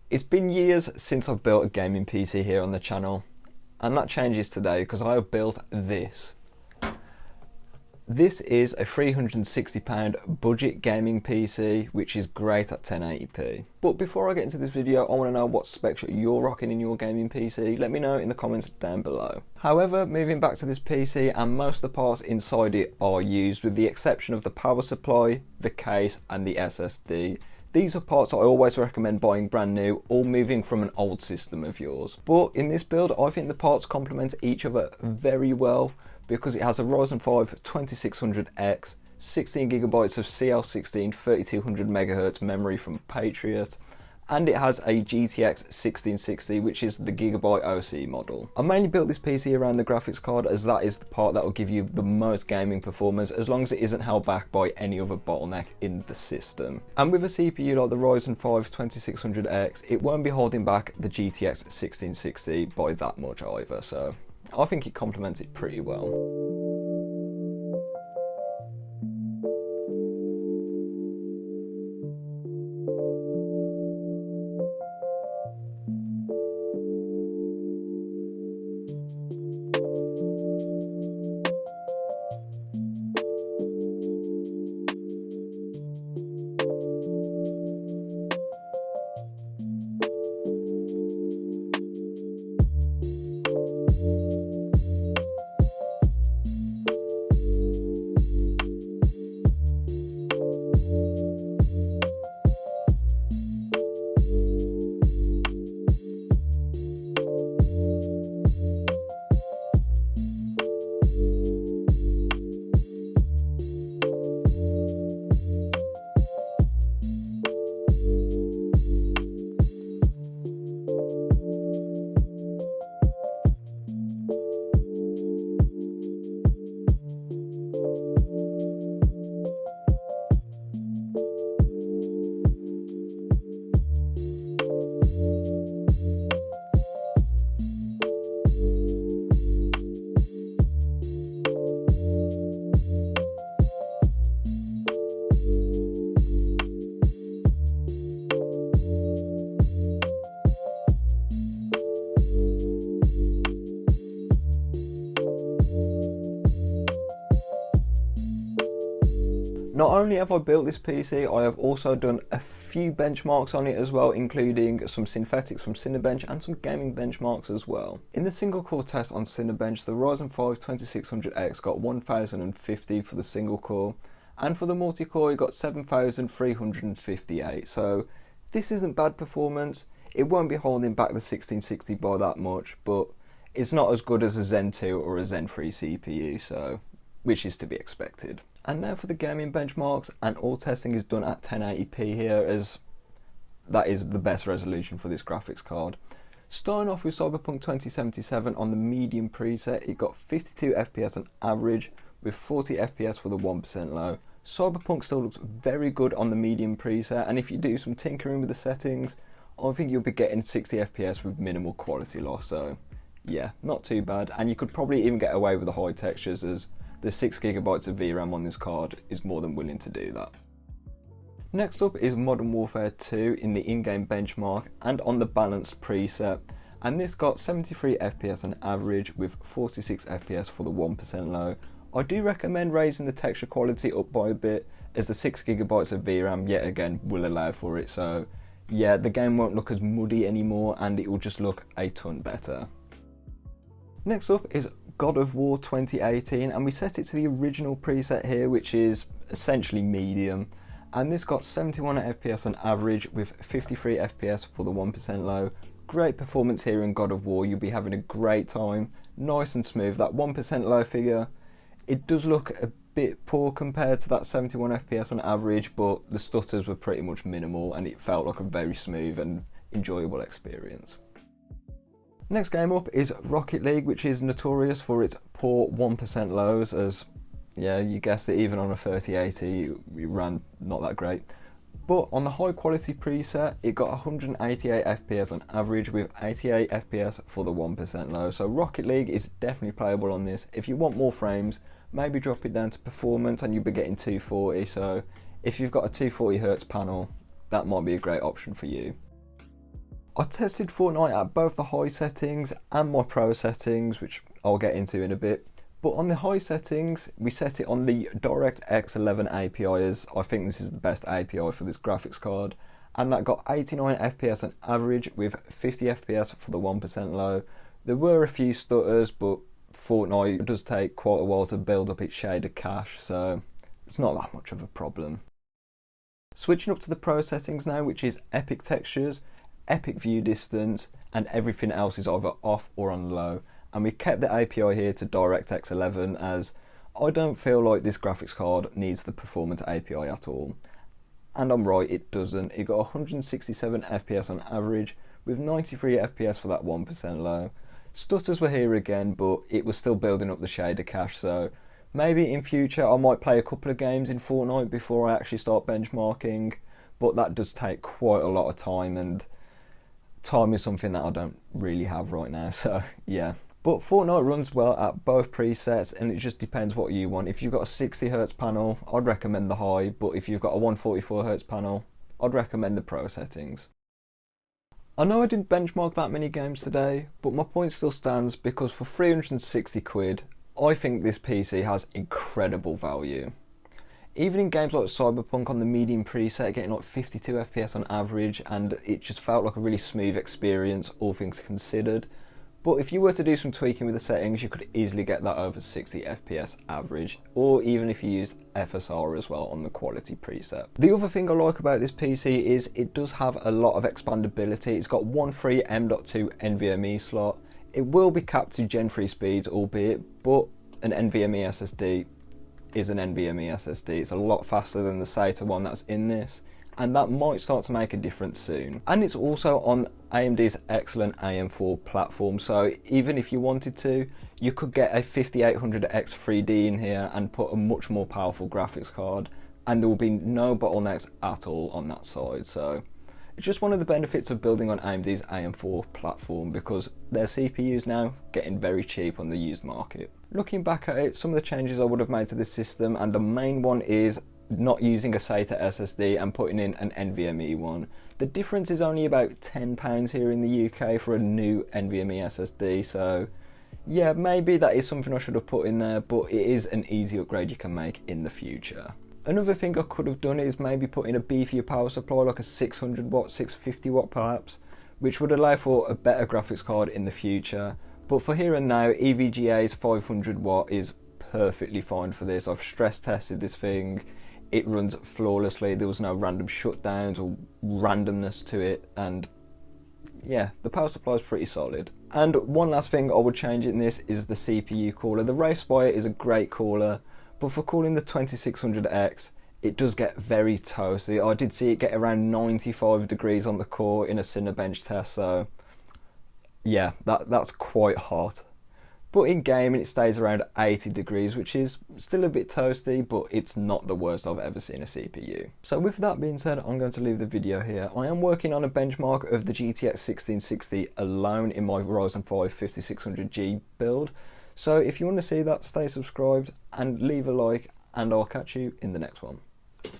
It's been years since I've built a gaming PC here on the channel, and that changes today because I have built this. This is a £360 budget gaming PC, which is great at 1080p. But before I get into this video, I want to know what specs you're rocking in your gaming PC. Let me know in the comments down below. However, moving back to this PC, and most of the parts inside it are used, with the exception of the power supply, the case and the SSD. These are parts I always recommend buying brand new or moving from an old system of yours. But in this build, I think the parts complement each other very well because it has a Ryzen 5 2600X, 16GB of CL16 3200 MHz memory from Patriot, and it has a GTX 1660, which is the Gigabyte OC model. I mainly built this PC around the graphics card as that is the part that will give you the most gaming performance as long as it isn't held back by any other bottleneck in the system. And with a CPU like the Ryzen 5 2600X, it won't be holding back the GTX 1660 by that much either, so I think it complements it pretty well. Not only have I built this PC, I have also done a few benchmarks on it as well, including some synthetics from Cinebench and some gaming benchmarks as well. In the single core test on Cinebench, the Ryzen 5 2600X got 1050 for the single core, and for the multi-core it got 7358, so this isn't bad performance. It won't be holding back the 1660 by that much, but it's not as good as a Zen 2 or a Zen 3 CPU, so which is to be expected. And now for the gaming benchmarks, and all testing is done at 1080p here as that is the best resolution for this graphics card. Starting off with Cyberpunk 2077 on the medium preset, it got 52 FPS on average with 40 FPS for the 1% low. Cyberpunk still looks very good on the medium preset, and if you do some tinkering with the settings, I think you'll be getting 60 FPS with minimal quality loss, so yeah, not too bad. And you could probably even get away with the high textures as the 6GB of VRAM on this card is more than willing to do that. Next up is Modern Warfare 2 in the in-game benchmark and on the balanced preset, and this got 73 FPS on average with 46 FPS for the 1% low. I do recommend raising the texture quality up by a bit as the 6GB of VRAM yet again will allow for it, so yeah, the game won't look as muddy anymore and it will just look a ton better. Next up is God of War 2018, and we set it to the original preset here, which is essentially medium, and this got 71 FPS on average with 53 FPS for the 1% low. Great performance here in God of War, you'll be having a great time, nice and smooth. That 1% low figure, it does look a bit poor compared to that 71 FPS on average, but the stutters were pretty much minimal and it felt like a very smooth and enjoyable experience. Next game up is Rocket League, which is notorious for its poor 1% lows, as yeah, you guessed it, even on a 3080 it ran not that great. But on the high quality preset, it got 188 FPS on average with 88 FPS for the 1% low. So Rocket League is definitely playable on this. If you want more frames, maybe drop it down to performance and you'll be getting 240. So if you've got a 240Hz panel, that might be a great option for you. I tested Fortnite at both the high settings and my pro settings, which I'll get into in a bit. But on the high settings, we set it on the DirectX 11 API, as I think this is the best API for this graphics card. And that got 89 FPS on average with 50 FPS for the 1% low. There were a few stutters, but Fortnite does take quite a while to build up its shader cache, so it's not that much of a problem. Switching up to the pro settings now, which is epic textures, epic view distance, and everything else is either off or on low. And we kept the API here to DirectX 11 as I don't feel like this graphics card needs the performance API at all. And I'm right, it doesn't. It got 167 FPS on average with 93 FPS for that 1% low. Stutters were here again, but it was still building up the shader cache, so maybe in future I might play a couple of games in Fortnite before I actually start benchmarking, but that does take quite a lot of time, and time is something that I don't really have right now, so yeah. But Fortnite runs well at both presets, and it just depends what you want. If you've got a 60Hz panel, I'd recommend the high, but if you've got a 144Hz panel, I'd recommend the pro settings. I know I didn't benchmark that many games today, but my point still stands because for 360 quid, I think this PC has incredible value. Even in games like Cyberpunk on the medium preset, getting like 52 FPS on average, and it just felt like a really smooth experience, all things considered. But if you were to do some tweaking with the settings, you could easily get that over 60 FPS average, or even if you used FSR as well on the quality preset. The other thing I like about this PC is it does have a lot of expandability. It's got one free M.2 NVMe slot. It will be capped to Gen 3 speeds, albeit, but an NVMe SSD is an NVMe SSD. It's a lot faster than the SATA one that's in this, and that might start to make a difference soon. And it's also on AMD's excellent AM4 platform, so even if you wanted to, you could get a 5800X 3D in here and put a much more powerful graphics card, and there will be no bottlenecks at all on that side. So it's just one of the benefits of building on AMD's AM4 platform, because their CPUs now getting very cheap on the used market. Looking back at it, some of the changes I would have made to this system, and the main one is not using a SATA SSD and putting in an NVMe one. The difference is only about £10 here in the UK for a new NVMe SSD, so yeah, maybe that is something I should have put in there, but it is an easy upgrade you can make in the future. Another thing I could have done is maybe put in a beefier power supply, like a 600 watt, 650 watt perhaps, which would allow for a better graphics card in the future. But for here and now, EVGA's 500 watt is perfectly fine for this. I've stress tested this thing. It runs flawlessly. There was no random shutdowns or randomness to it, and yeah, the power supply is pretty solid. And one last thing I would change in this is the CPU cooler. The Wraithspire is a great cooler, but for cooling the 2600X, it does get very toasty. I did see it get around 95 degrees on the core in a Cinebench test, so yeah, that's quite hot. But in gaming it stays around 80 degrees, which is still a bit toasty, but it's not the worst I've ever seen a CPU. So with that being said, I'm going to leave the video here. I am working on a benchmark of the GTX 1660 alone in my Ryzen 5 5600G build. So if you want to see that, stay subscribed and leave a like, and I'll catch you in the next one.